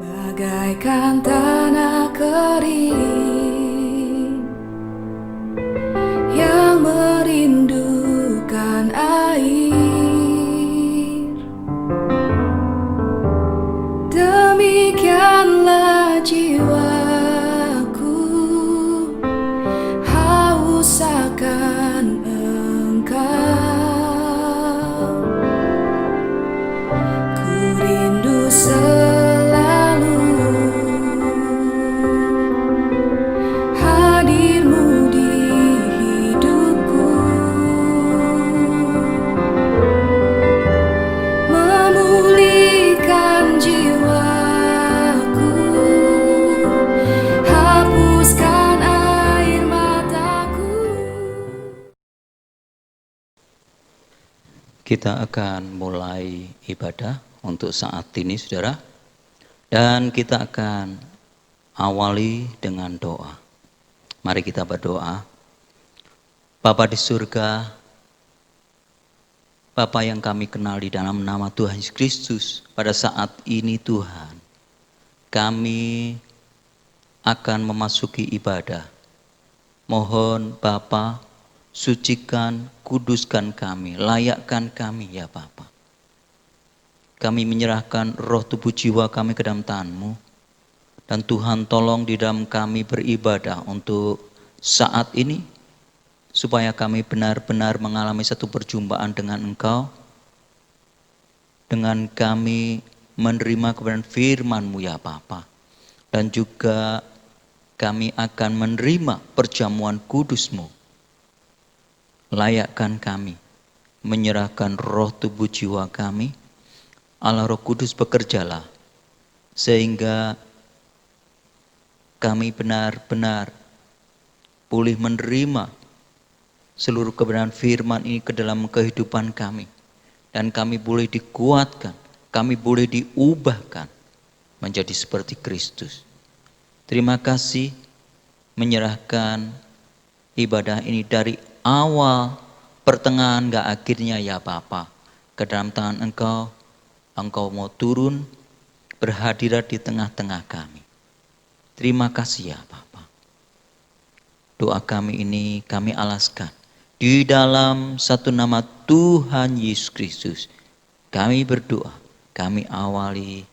Bagaikan tanah kering yang merindukan air, demikianlah jiwaku haus akan Engkau. Ku rindu selalu hadirmu di hidupku, memulihkan jiwaku, hapuskan air mataku. Kita akan mulai ibadah untuk saat ini, saudara. Dan kita akan awali dengan doa. Mari kita berdoa. Bapa di surga, Bapa yang kami kenal di dalam nama Tuhan Yesus Kristus, pada saat ini Tuhan, kami akan memasuki ibadah. Mohon Bapa, sucikan, kuduskan kami, layakkan kami ya Bapa. Kami menyerahkan roh tubuh jiwa kami ke dalam tangan-Mu. Dan Tuhan tolong di dalam kami beribadah untuk saat ini, supaya kami benar-benar mengalami satu perjumpaan dengan Engkau. Dengan kami menerima kebenaran firman-Mu ya Bapa. Dan juga kami akan menerima perjamuan kudus-Mu. Layakkan kami, menyerahkan roh tubuh jiwa kami. Allah Roh Kudus bekerjalah, sehingga kami benar-benar boleh menerima seluruh kebenaran firman ini ke dalam kehidupan kami. Dan kami boleh dikuatkan, kami boleh diubahkan menjadi seperti Kristus. Terima kasih menyerahkan ibadah ini dari awal, pertengahan, gak akhirnya ya Bapa, ke dalam tangan Engkau. Engkau mau turun berhadirat di tengah-tengah kami. Terima kasih ya Bapa. Doa kami ini kami alaskan di dalam satu nama Tuhan Yesus Kristus. Kami berdoa, kami awali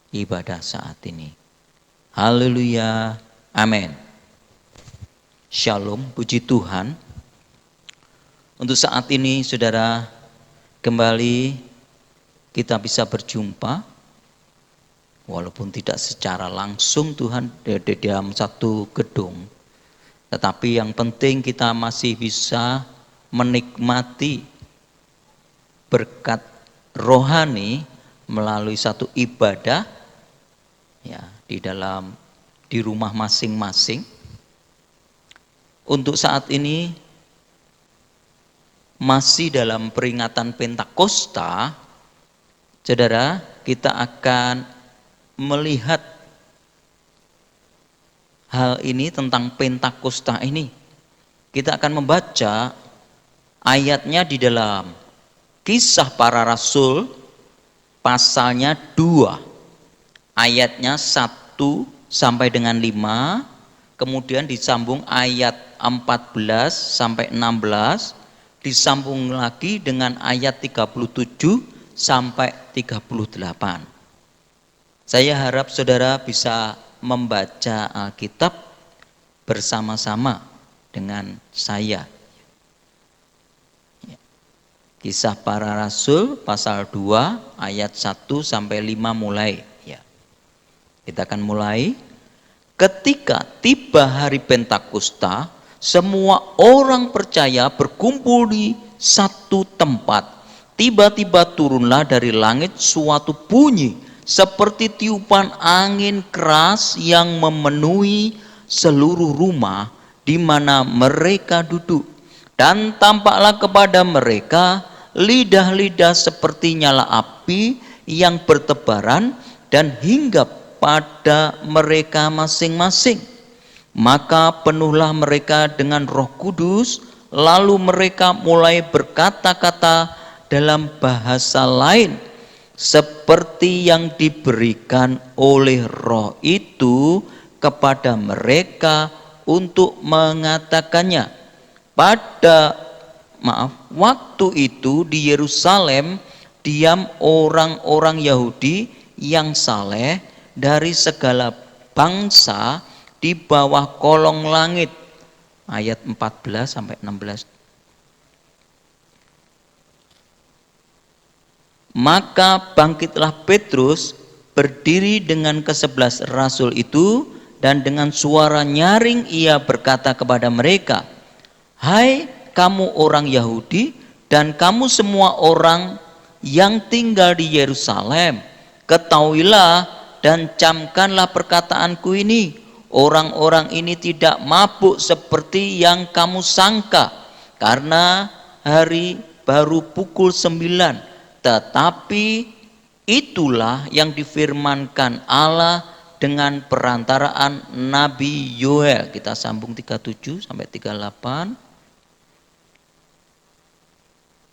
ibadah saat ini. Haleluya, amin. Shalom, puji Tuhan. Untuk saat ini saudara, kembali kita bisa berjumpa, walaupun tidak secara langsung Tuhan di dalam satu gedung. Tetapi yang penting kita masih bisa menikmati berkat rohani melalui satu ibadah ya di rumah masing-masing. Untuk saat ini masih dalam peringatan Pentakosta, saudara, kita akan melihat hal ini tentang Pentakosta ini. Kita akan membaca ayatnya di dalam Kisah Para Rasul pasalnya 2. Ayatnya 1 sampai dengan 5, kemudian disambung ayat 14 sampai 16, disambung lagi dengan ayat 37 sampai 38. Saya harap saudara bisa membaca Alkitab bersama-sama dengan saya. Kisah Para Rasul pasal 2 ayat 1 sampai 5 mulai. Kita akan mulai. Ketika tiba hari Pentakosta, semua orang percaya berkumpul di satu tempat. Tiba-tiba turunlah dari langit suatu bunyi seperti tiupan angin keras yang memenuhi seluruh rumah di mana mereka duduk. Dan tampaklah kepada mereka lidah-lidah seperti nyala api yang bertebaran dan hinggap pada mereka masing-masing. Maka penuhlah mereka dengan Roh Kudus, lalu mereka mulai berkata-kata dalam bahasa lain seperti yang diberikan oleh Roh itu kepada mereka untuk mengatakannya. Pada waktu itu di Yerusalem diam orang-orang Yahudi yang saleh dari segala bangsa di bawah kolong langit. Ayat 14 sampai 16. Maka bangkitlah Petrus berdiri dengan ke-11 rasul itu, dan dengan suara nyaring ia berkata kepada mereka, "Hai kamu orang Yahudi dan kamu semua orang yang tinggal di Yerusalem, ketahuilah dan camkanlah perkataanku ini. Orang-orang ini tidak mabuk seperti yang kamu sangka, karena hari baru pukul 9. Tetapi itulah yang difirmankan Allah dengan perantaraan Nabi Yoel." Kita sambung 37 sampai 38.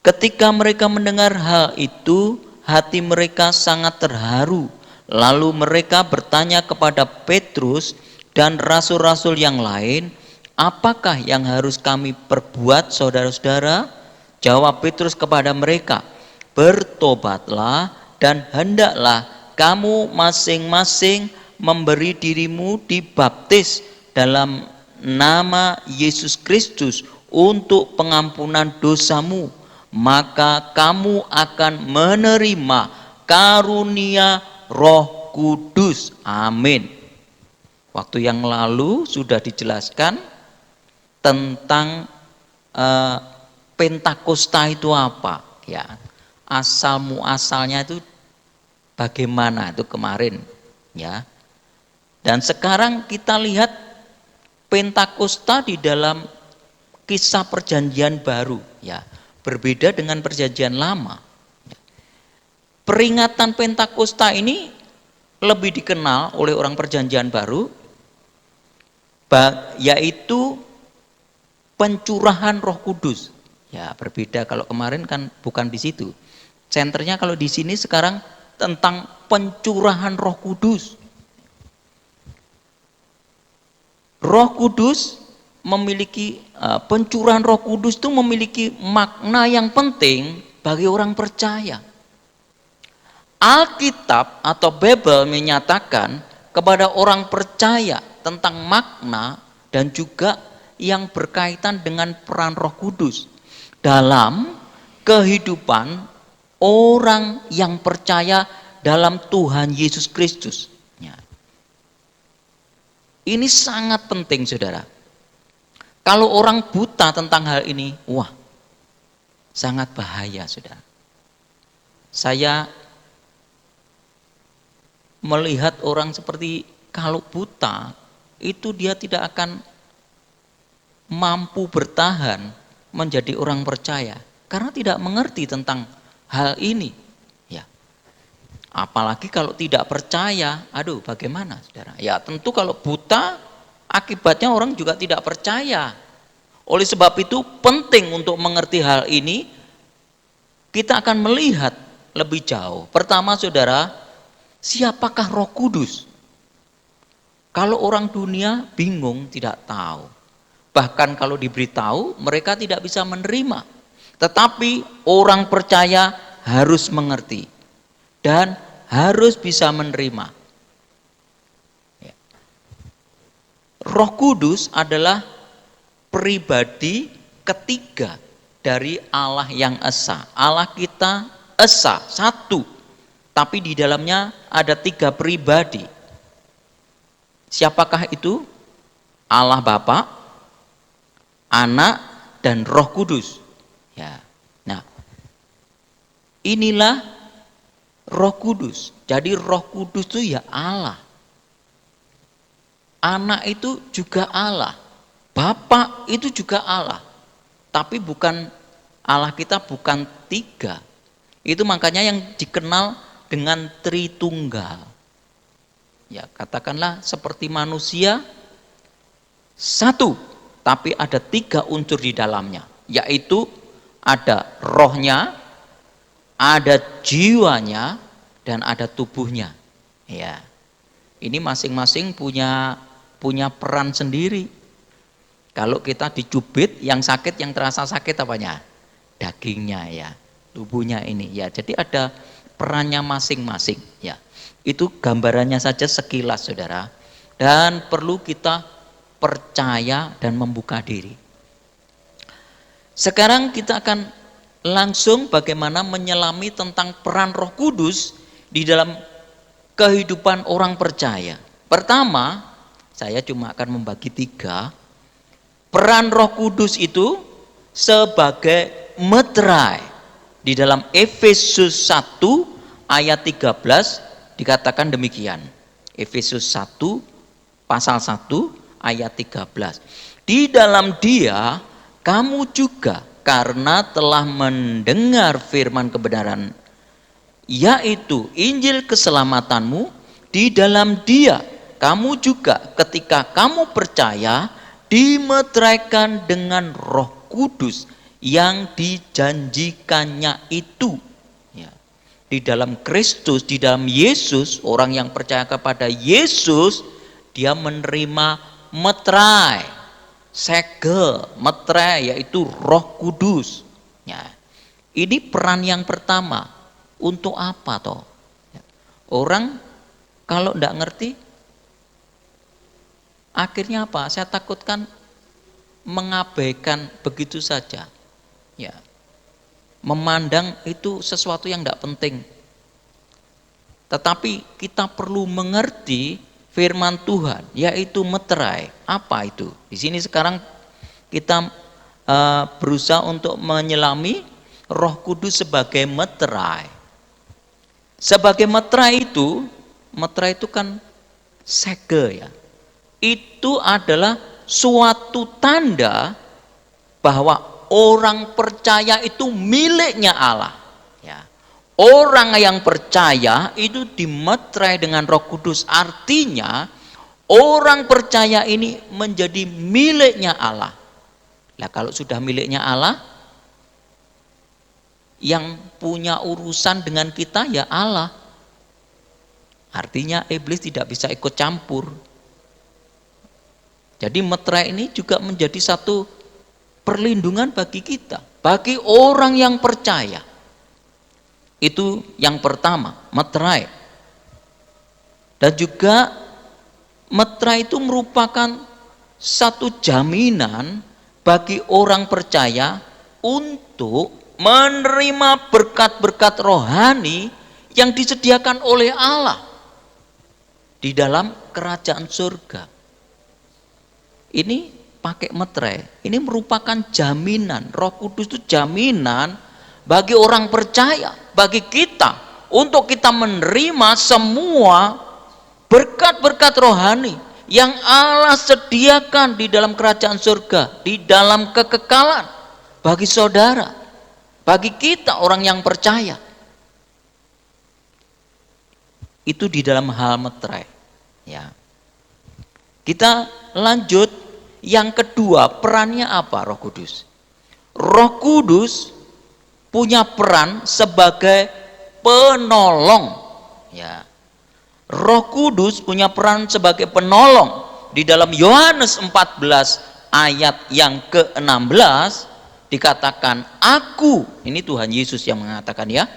Ketika mereka mendengar hal itu, hati mereka sangat terharu. Lalu mereka bertanya kepada Petrus dan rasul-rasul yang lain, "Apakah yang harus kami perbuat, saudara-saudara?" Jawab Petrus kepada mereka, "Bertobatlah dan hendaklah kamu masing-masing memberi dirimu dibaptis dalam nama Yesus Kristus untuk pengampunan dosamu, maka kamu akan menerima karunia Roh Kudus." Amin. Waktu yang lalu sudah dijelaskan tentang Pentakosta itu apa, ya. Asal muasalnya itu bagaimana itu kemarin, ya. Dan sekarang kita lihat Pentakosta di dalam kisah Perjanjian Baru, ya. Berbeda dengan Perjanjian Lama. Peringatan Pentakosta ini lebih dikenal oleh orang Perjanjian Baru, yaitu pencurahan Roh Kudus. Ya, berbeda kalau kemarin kan bukan di situ. Senternya kalau di sini sekarang tentang pencurahan Roh Kudus. Roh Kudus memiliki pencurahan Roh Kudus itu memiliki makna yang penting bagi orang percaya. Alkitab atau Bible menyatakan kepada orang percaya tentang makna dan juga yang berkaitan dengan peran Roh Kudus dalam kehidupan orang yang percaya dalam Tuhan Yesus Kristus. Ini sangat penting, saudara. Kalau orang buta tentang hal ini, wah, sangat bahaya, saudara. Saya melihat orang seperti kalau buta, itu dia tidak akan mampu bertahan menjadi orang percaya karena tidak mengerti tentang hal ini, ya. Apalagi kalau tidak percaya, aduh bagaimana, saudara? Ya tentu kalau buta akibatnya orang juga tidak percaya. Oleh sebab itu penting untuk mengerti hal ini. Kita akan melihat lebih jauh. Pertama, saudara, siapakah Roh Kudus? Kalau orang dunia bingung, tidak tahu. Bahkan kalau diberitahu, mereka tidak bisa menerima. Tetapi orang percaya harus mengerti dan harus bisa menerima. Roh Kudus adalah pribadi ketiga dari Allah yang esa. Allah kita esa, satu. Tapi di dalamnya ada tiga pribadi. Siapakah itu? Allah Bapa, Anak, dan Roh Kudus. Ya. Nah, inilah Roh Kudus. Jadi Roh Kudus itu ya Allah. Anak itu juga Allah. Bapa itu juga Allah. Tapi bukan Allah kita bukan tiga. Itu makanya yang dikenal dengan Tritunggal. Ya, katakanlah seperti manusia satu, tapi ada tiga unsur di dalamnya, yaitu ada rohnya, ada jiwanya, dan ada tubuhnya. Ya. Ini masing-masing punya peran sendiri. Kalau kita dicubit, yang sakit, yang terasa sakit apanya? Dagingnya ya, tubuhnya ini ya. Jadi ada perannya masing-masing ya. Itu gambarannya saja sekilas saudara. Dan perlu kita percaya dan membuka diri. Sekarang kita akan langsung bagaimana menyelami tentang peran Roh Kudus di dalam kehidupan orang percaya. Pertama, saya cuma akan membagi 3. Peran Roh Kudus itu sebagai meterai. Di dalam Efesus 1 ayat 13 dikatakan demikian. Efesus 1 pasal 1 ayat 13. Di dalam Dia kamu juga karena telah mendengar firman kebenaran, yaitu Injil keselamatanmu, di dalam Dia kamu juga ketika kamu percaya dimeteraikan dengan Roh Kudus yang dijanjikannya itu. Ya. Di dalam Kristus, di dalam Yesus, orang yang percaya kepada Yesus, dia menerima meterai. Segel, meterai, yaitu Roh Kudus. Ya. Ini peran yang pertama. Untuk apa toh? Ya. Orang kalau tidak ngerti, akhirnya apa? Saya takutkan mengabaikan begitu saja. Ya. Memandang itu sesuatu yang tidak penting. Tetapi kita perlu mengerti firman Tuhan, yaitu meterai. Apa itu? Di sini sekarang kita berusaha untuk menyelami Roh Kudus sebagai meterai. Sebagai meterai itu kan segel ya. Itu adalah suatu tanda bahwa orang percaya itu miliknya Allah. Ya. Orang yang percaya itu dimeterai dengan Roh Kudus, artinya orang percaya ini menjadi miliknya Allah. Nah, kalau sudah miliknya Allah, yang punya urusan dengan kita ya Allah. Artinya iblis tidak bisa ikut campur. Jadi meterai ini juga menjadi satu perlindungan bagi kita, bagi orang yang percaya. Itu yang pertama, meterai. Dan juga meterai itu merupakan satu jaminan bagi orang percaya untuk menerima berkat-berkat rohani yang disediakan oleh Allah di dalam kerajaan surga. Ini pakai meterai. Ini merupakan jaminan. Roh Kudus itu jaminan bagi orang percaya, bagi kita, untuk kita menerima semua berkat-berkat rohani yang Allah sediakan di dalam kerajaan surga, di dalam kekekalan bagi saudara, bagi kita orang yang percaya. Itu di dalam hal meterai. Ya. Kita lanjut, yang kedua, perannya apa Roh Kudus? Roh Kudus punya peran sebagai penolong. Ya. Roh Kudus punya peran sebagai penolong. Di dalam Yohanes 14 ayat yang ke-16 dikatakan, aku, ini Tuhan Yesus yang mengatakan ya,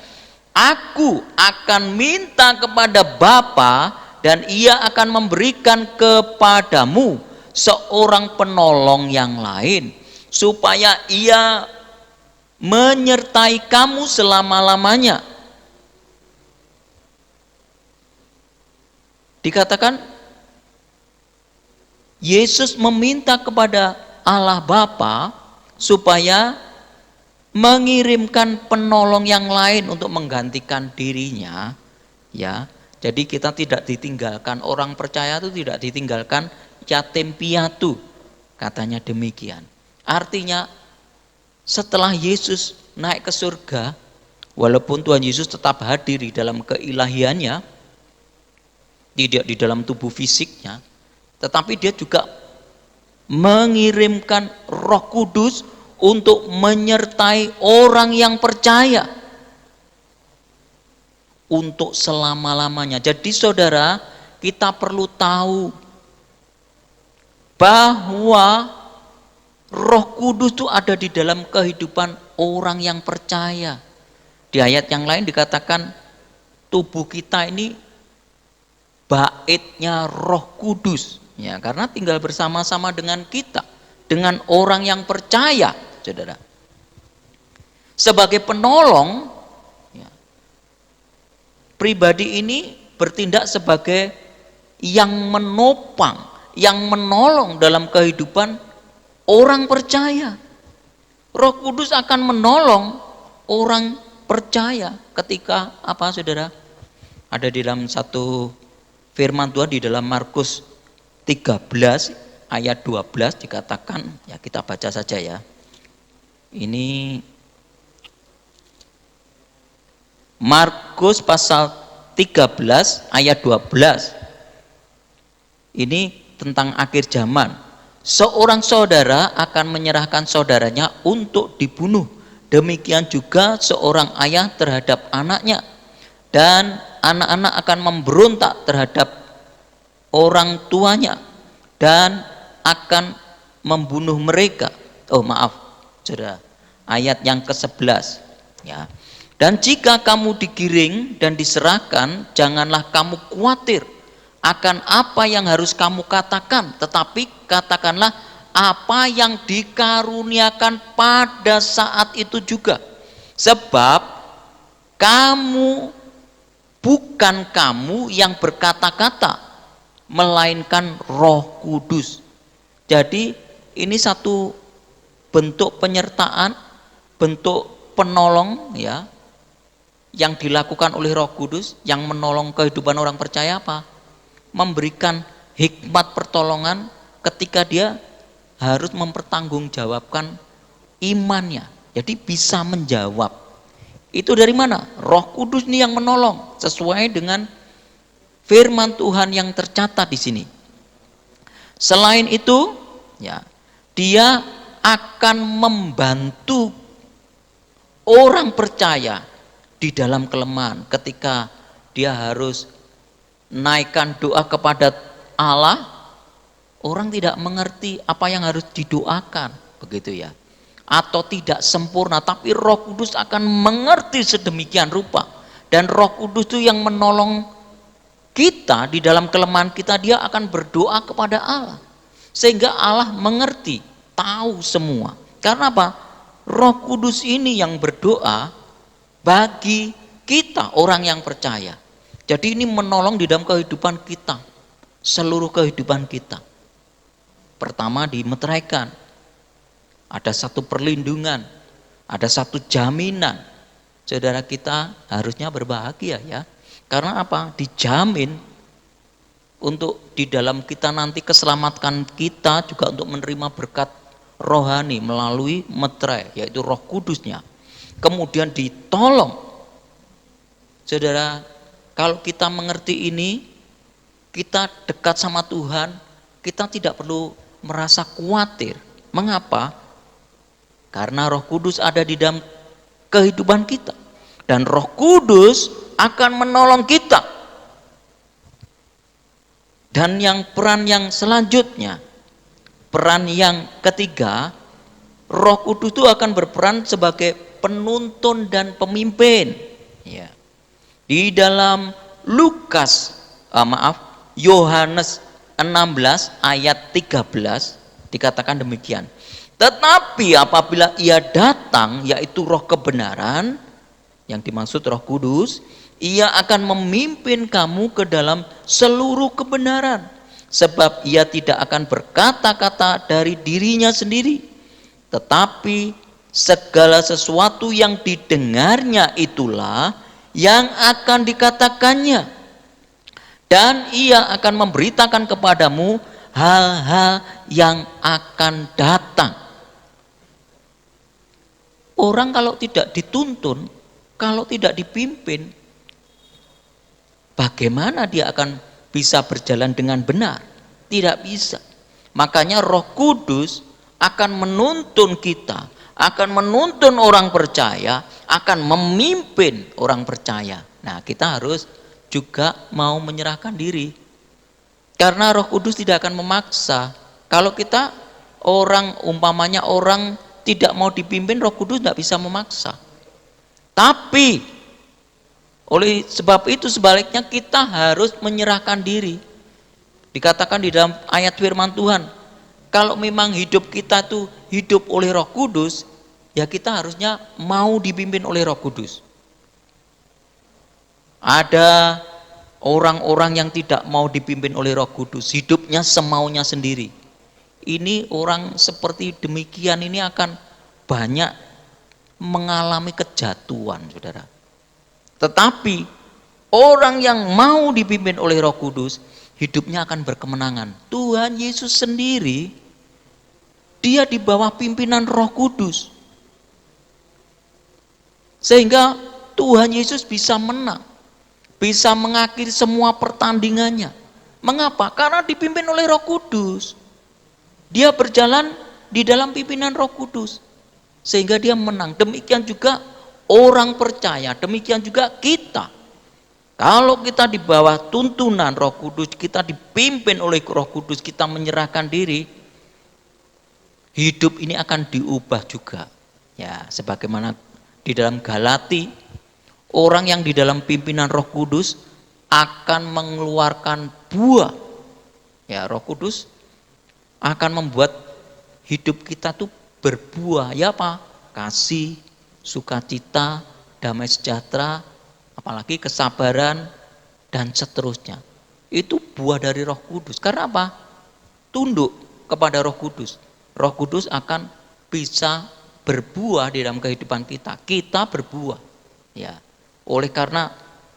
aku akan minta kepada Bapa dan Ia akan memberikan kepadamu seorang penolong yang lain, supaya Ia menyertai kamu selama-lamanya. Dikatakan Yesus meminta kepada Allah Bapa supaya mengirimkan penolong yang lain untuk menggantikan dirinya, ya. Jadi kita tidak ditinggalkan, orang percaya itu tidak ditinggalkan yatim piatu, katanya demikian. Artinya setelah Yesus naik ke surga, walaupun Tuhan Yesus tetap hadir di dalam keilahiannya, tidak di dalam tubuh fisiknya, tetapi dia juga mengirimkan Roh Kudus untuk menyertai orang yang percaya, untuk selama-lamanya. Jadi saudara, kita perlu tahu bahwa Roh Kudus itu ada di dalam kehidupan orang yang percaya. Di ayat yang lain dikatakan tubuh kita ini baitnya Roh Kudus, ya, karena tinggal bersama-sama dengan kita, dengan orang yang percaya, saudara. Sebagai penolong, ya, pribadi ini bertindak sebagai yang menopang, yang menolong dalam kehidupan orang percaya. Roh Kudus akan menolong orang percaya ketika apa, saudara? Ada di dalam satu firman Tuhan di dalam Markus 13 ayat 12 dikatakan, ya kita baca saja ya. Ini Markus pasal 13 ayat 12. Ini tentang akhir zaman. Seorang saudara akan menyerahkan saudaranya untuk dibunuh. Demikian juga seorang ayah terhadap anaknya. Dan anak-anak akan memberontak terhadap orang tuanya dan akan membunuh mereka. Oh maaf, saudara. Ayat yang ke-11, ya. Dan jika kamu digiring dan diserahkan, janganlah kamu khawatir akan apa yang harus kamu katakan, tetapi katakanlah apa yang dikaruniakan pada saat itu juga. Sebab bukan kamu yang berkata-kata, melainkan Roh Kudus. Jadi ini satu bentuk penyertaan, bentuk penolong, ya, yang dilakukan oleh Roh Kudus yang menolong kehidupan orang percaya apa? Memberikan hikmat pertolongan ketika dia harus mempertanggungjawabkan imannya. Jadi bisa menjawab. Itu dari mana? Roh Kudus nih yang menolong sesuai dengan firman Tuhan yang tercatat di sini. Selain itu, ya, dia akan membantu orang percaya di dalam kelemahan ketika dia harus naikkan doa kepada Allah. Orang tidak mengerti apa yang harus didoakan, begitu ya, atau tidak sempurna, tapi Roh Kudus akan mengerti sedemikian rupa. Dan Roh Kudus itu yang menolong kita di dalam kelemahan kita. Dia akan berdoa kepada Allah sehingga Allah mengerti, tahu semua. Karena apa? Roh Kudus ini yang berdoa bagi kita orang yang percaya. Jadi ini menolong di dalam kehidupan kita, seluruh kehidupan kita. Pertama dimeteraikan, ada satu perlindungan, ada satu jaminan. Saudara, kita harusnya berbahagia ya. Karena apa? Dijamin untuk di dalam kita nanti keselamatan kita juga untuk menerima berkat rohani melalui meterai, yaitu Roh Kudusnya. Kemudian ditolong. Saudara, kalau kita mengerti ini, kita dekat sama Tuhan, kita tidak perlu merasa khawatir. Mengapa? Karena Roh Kudus ada di dalam kehidupan kita. Dan Roh Kudus akan menolong kita. Dan peran yang selanjutnya, peran yang ketiga, Roh Kudus itu akan berperan sebagai penuntun dan pemimpin. Ya. Di dalam Yohanes 16 ayat 13 dikatakan demikian. Tetapi apabila ia datang, yaitu Roh kebenaran, yang dimaksud Roh Kudus, ia akan memimpin kamu ke dalam seluruh kebenaran. Sebab ia tidak akan berkata-kata dari dirinya sendiri, tetapi segala sesuatu yang didengarnya itulah yang akan dikatakannya. Dan ia akan memberitakan kepadamu hal-hal yang akan datang. Orang kalau tidak dituntun, kalau tidak dipimpin, bagaimana dia akan bisa berjalan dengan benar? Tidak bisa. Makanya Roh Kudus akan menuntun kita, akan menuntun orang percaya, akan memimpin orang percaya. Nah, kita harus juga mau menyerahkan diri. Karena Roh Kudus tidak akan memaksa. Kalau kita umpamanya orang tidak mau dipimpin, Roh Kudus tidak bisa memaksa. Tapi oleh sebab itu sebaliknya kita harus menyerahkan diri. Dikatakan di dalam ayat firman Tuhan, kalau memang hidup kita tuh hidup oleh Roh Kudus, ya kita harusnya mau dipimpin oleh Roh Kudus. Ada orang-orang yang tidak mau dipimpin oleh Roh Kudus, hidupnya semaunya sendiri. Ini orang seperti demikian ini akan banyak mengalami kejatuhan, saudara. Tetapi orang yang mau dipimpin oleh Roh Kudus, hidupnya akan berkemenangan. Tuhan Yesus sendiri, dia di bawah pimpinan Roh Kudus. Sehingga Tuhan Yesus bisa menang, bisa mengakhiri semua pertandingannya. Mengapa? Karena dipimpin oleh Roh Kudus. Dia berjalan di dalam pimpinan Roh Kudus, sehingga dia menang. Demikian juga orang percaya, demikian juga kita. Kalau kita di bawah tuntunan Roh Kudus, kita dipimpin oleh Roh Kudus, kita menyerahkan diri, hidup ini akan diubah juga. Ya, sebagaimana di dalam Galati, orang yang di dalam pimpinan Roh Kudus akan mengeluarkan buah. Ya, Roh Kudus akan membuat hidup kita tuh berbuah. Ya apa? Kasih, sukacita, damai sejahtera, apalagi kesabaran dan seterusnya. Itu buah dari Roh Kudus. Karena apa? Tunduk kepada Roh Kudus. Roh Kudus akan bisa berbuah di dalam kehidupan kita. Kita berbuah. Ya. Oleh karena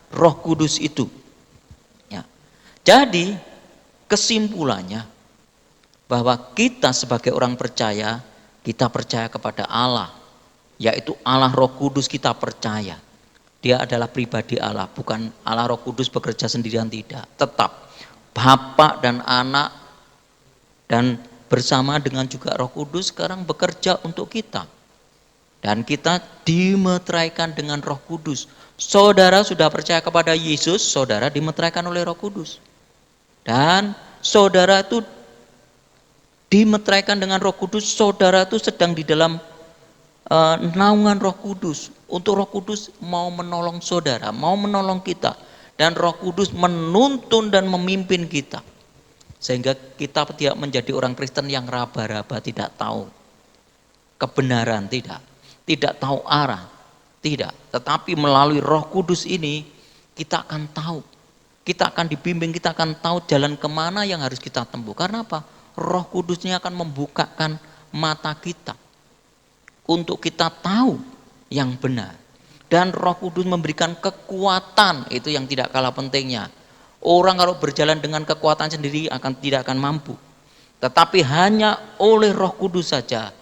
Roh Kudus itu. Ya. Jadi kesimpulannya bahwa kita sebagai orang percaya, kita percaya kepada Allah, yaitu Allah Roh Kudus kita percaya. Dia adalah pribadi Allah, bukan Allah Roh Kudus bekerja sendirian, tidak. Tetap Bapa dan Anak dan bersama dengan juga Roh Kudus sekarang bekerja untuk kita. Dan kita dimeteraikan dengan Roh Kudus. Saudara sudah percaya kepada Yesus, saudara dimeteraikan oleh Roh Kudus. Dan saudara itu dimeteraikan dengan Roh Kudus, saudara itu sedang di dalam naungan Roh Kudus. Untuk Roh Kudus mau menolong saudara, mau menolong kita. Dan Roh Kudus menuntun dan memimpin kita. Sehingga kita tidak menjadi orang Kristen yang raba-raba, tidak tahu kebenaran, tidak tahu arah, tidak. Tetapi melalui Roh Kudus ini kita akan tahu, kita akan dibimbing, kita akan tahu jalan kemana yang harus kita tempuh. Karena apa? Roh Kudusnya akan membukakan mata kita untuk kita tahu yang benar. Dan Roh Kudus memberikan kekuatan, itu yang tidak kalah pentingnya. Orang kalau berjalan dengan kekuatan sendiri tidak akan mampu. Tetapi hanya oleh Roh Kudus saja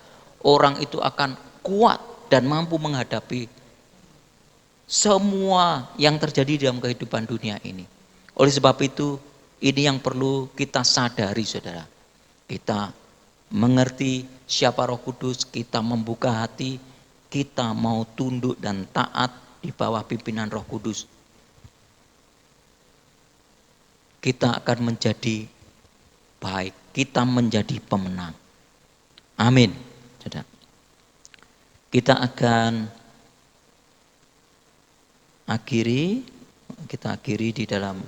orang itu akan kuat dan mampu menghadapi semua yang terjadi dalam kehidupan dunia ini. Oleh sebab itu, ini yang perlu kita sadari, saudara. Kita mengerti siapa Roh Kudus, kita membuka hati, kita mau tunduk dan taat di bawah pimpinan Roh Kudus. Kita akan menjadi baik, kita menjadi pemenang. Amin. Saudara. Kita akan akhiri di dalam,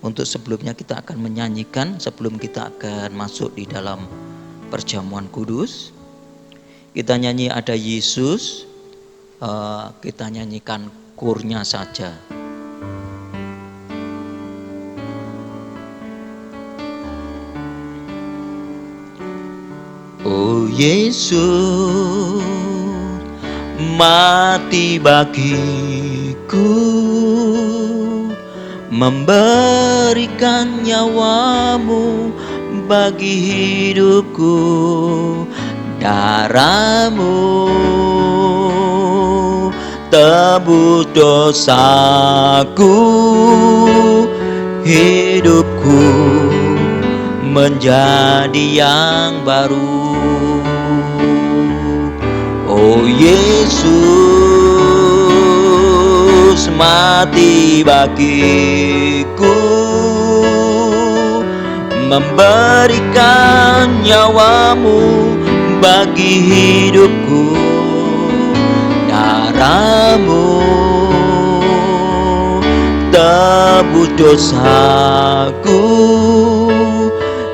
untuk sebelumnya kita akan menyanyikan sebelum kita akan masuk di dalam perjamuan kudus. Kita nyanyi Ada Yesus, kita nyanyikan kurnya saja. Oh Yesus, mati bagiku, memberikan nyawamu bagi hidupku. Darahmu tebus dosaku, hidupku menjadi yang baru. Oh Yesus, mati bagiku, memberikan nyawamu bagi hidupku. Darahmu tebus dosaku,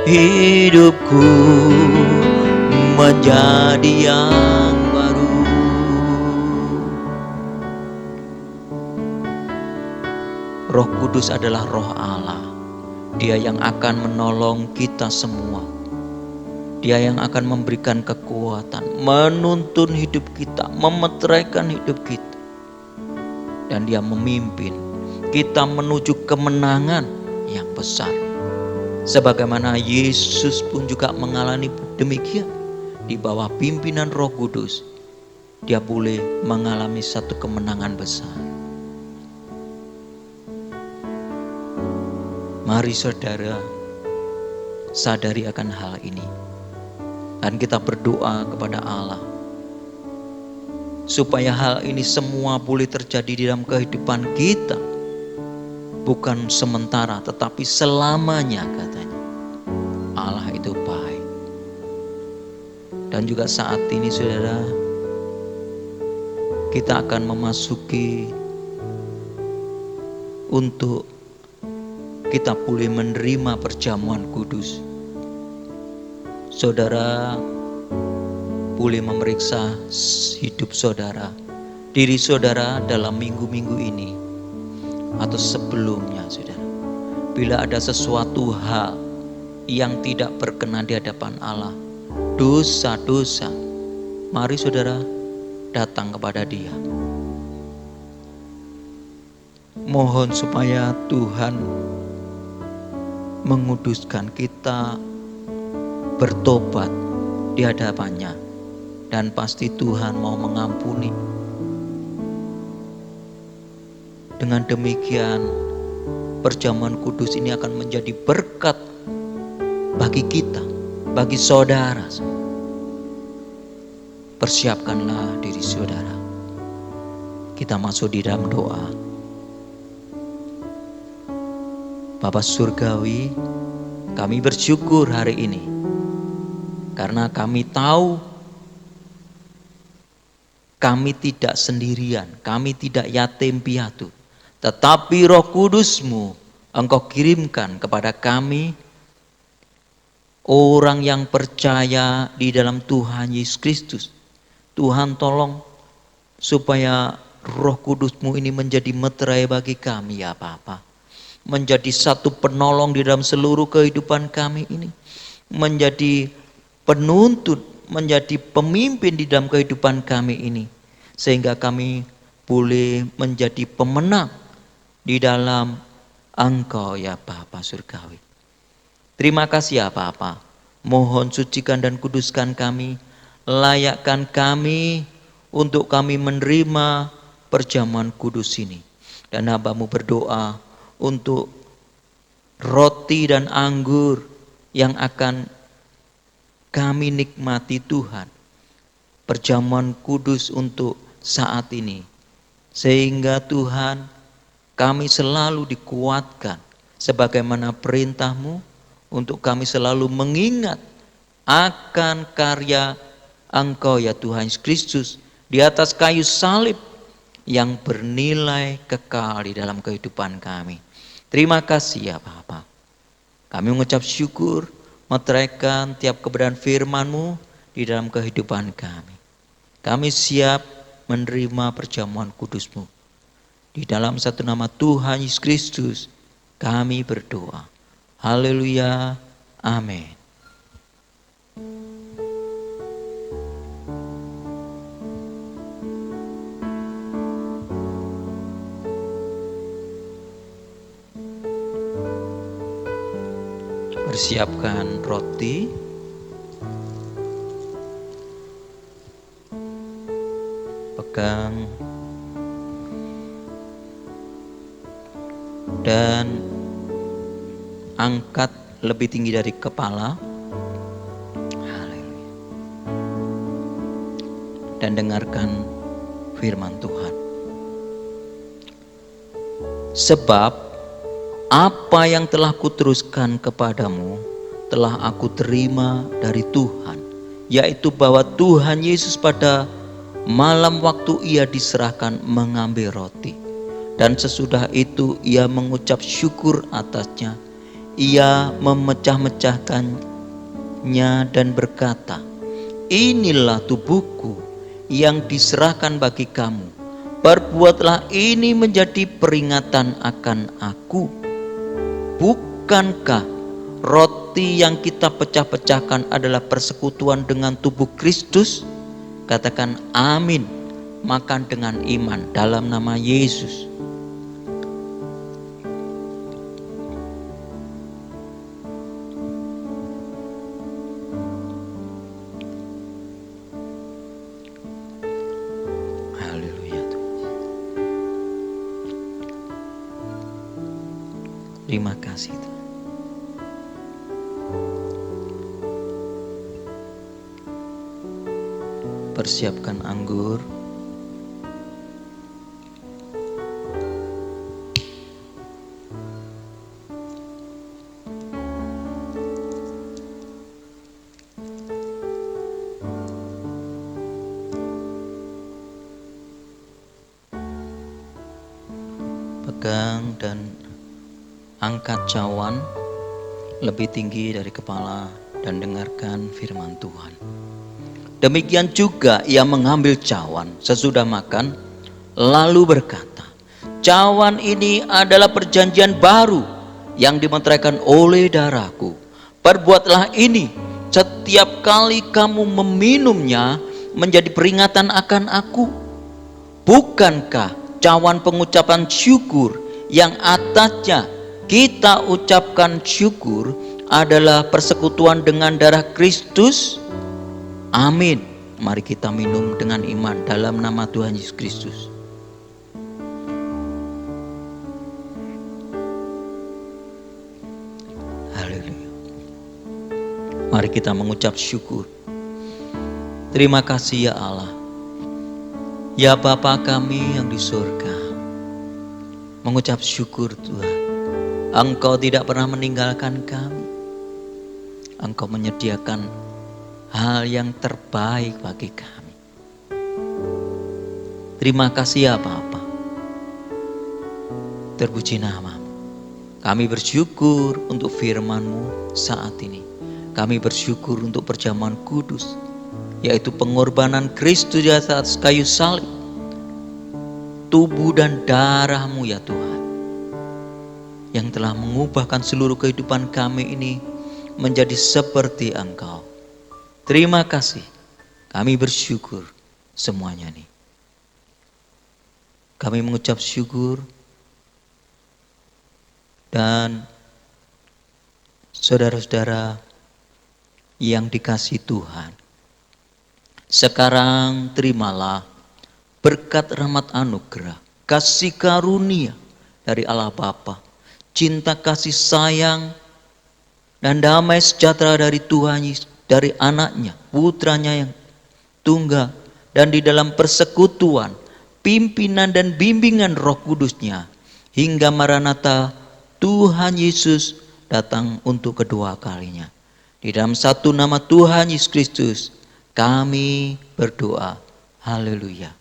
hidupku menjadi yang baru. Roh Kudus adalah roh Allah. Dia yang akan menolong kita semua. Dia yang akan memberikan kekuatan, menuntun hidup kita, memeteraikan hidup kita. Dan dia memimpin kita menuju kemenangan yang besar. Sebagaimana Yesus pun juga mengalami demikian. Di bawah pimpinan Roh Kudus, dia boleh mengalami satu kemenangan besar. Mari saudara, sadari akan hal ini. Dan kita berdoa kepada Allah supaya hal ini semua boleh terjadi di dalam kehidupan kita. Bukan sementara tetapi selamanya katanya. Allah itu baik. Dan juga saat ini saudara, kita akan memasuki untuk kita boleh menerima perjamuan kudus. Saudara boleh memeriksa hidup saudara, diri saudara dalam minggu-minggu ini atau sebelumnya saudara. Bila ada sesuatu hal yang tidak berkenan di hadapan Allah, dosa-dosa, mari saudara datang kepada Dia. Mohon supaya Tuhan menguduskan kita bertobat di hadapannya, dan pasti Tuhan mau mengampuni. Dengan demikian perjamuan kudus ini akan menjadi berkat bagi kita, bagi saudara. Persiapkanlah diri saudara. Kita masuk di dalam doa. Bapa Surgawi, kami bersyukur hari ini karena kami tahu kami tidak sendirian, kami tidak yatim piatu, tetapi Roh Kudus-Mu Engkau kirimkan kepada kami, orang yang percaya di dalam Tuhan Yesus Kristus. Tuhan tolong supaya Roh Kudus-Mu ini menjadi meterai bagi kami ya Bapa. Menjadi satu penolong di dalam seluruh kehidupan kami ini. Menjadi penuntun, menjadi pemimpin di dalam kehidupan kami ini. Sehingga kami boleh menjadi pemenang di dalam Engkau ya Bapa Surgawi. Terima kasih ya Bapa. Mohon sucikan dan kuduskan kami. Layakkan kami untuk kami menerima perjamuan kudus ini. Dan hamba-Mu berdoa untuk roti dan anggur yang akan kami nikmati Tuhan. Perjamuan kudus untuk saat ini. Sehingga Tuhan kami selalu dikuatkan sebagaimana perintah-Mu untuk kami selalu mengingat akan karya Engkau ya Tuhan Yesus Kristus di atas kayu salib yang bernilai kekal di dalam kehidupan kami. Terima kasih ya Bapa. Kami mengucap syukur, meteraikan tiap kebenaran firman-Mu di dalam kehidupan kami. Kami siap menerima perjamuan kudus-Mu. Di dalam satu nama Tuhan Yesus Kristus kami berdoa. Haleluya. Amin. Persiapkan roti, pegang, dan angkat lebih tinggi dari kepala. Haleluya. Dan dengarkan firman Tuhan. Sebab apa yang telah kuteruskan kepadamu telah aku terima dari Tuhan, yaitu bahwa Tuhan Yesus pada malam waktu ia diserahkan mengambil roti, dan sesudah itu ia mengucap syukur atasnya. Ia memecah-mecahkannya dan berkata, "Inilah tubuhku yang diserahkan bagi kamu. Perbuatlah ini menjadi peringatan akan aku." Bukankah roti yang kita pecah-pecahkan adalah persekutuan dengan tubuh Kristus? Katakan amin. Makan dengan iman dalam nama Yesus. Haleluya. Terima kasih Tuhan. Persiapkan anggur. Pegang dan angkat cawan lebih tinggi dari kepala dan dengarkan firman Tuhan. Demikian juga ia mengambil cawan sesudah makan, lalu berkata, "Cawan ini adalah perjanjian baru yang dimeteraikan oleh darahku. Perbuatlah ini setiap kali kamu meminumnya menjadi peringatan akan aku." Bukankah cawan pengucapan syukur yang atasnya kita ucapkan syukur adalah persekutuan dengan darah Kristus? Amin. Mari kita minum dengan iman dalam nama Tuhan Yesus Kristus. Haleluya. Mari kita mengucap syukur. Terima kasih ya Allah. Ya Bapa kami yang di surga. Mengucap syukur Tuhan. Engkau tidak pernah meninggalkan kami. Engkau menyediakan hal yang terbaik bagi kami. Terima kasih ya Bapa. Terpuji namamu. Kami bersyukur untuk firman-Mu saat ini. Kami bersyukur untuk perjamuan kudus, yaitu pengorbanan Kristus di atas kayu salib. Tubuh dan darah-Mu ya Tuhan, yang telah mengubahkan seluruh kehidupan kami ini menjadi seperti Engkau. Terima kasih. Kami bersyukur semuanya nih. Kami mengucap syukur dan saudara-saudara yang dikasihi Tuhan. Sekarang terimalah berkat rahmat anugerah, kasih karunia dari Allah Bapa, cinta kasih sayang dan damai sejahtera dari Tuhan Yesus, dari anaknya, putranya yang tunggal, dan di dalam persekutuan, pimpinan dan bimbingan Roh Kudusnya, hingga Maranatha Tuhan Yesus datang untuk kedua kalinya. Di dalam satu nama Tuhan Yesus Kristus, kami berdoa. Haleluya.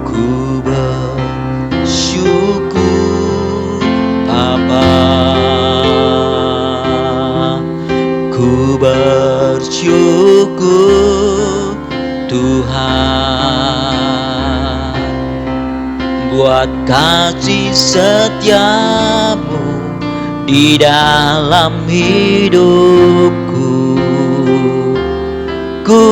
Ku bersyukur Bapa. Ku bersyukur Tuhan buat kasih setiamu di dalam hidupku. Ku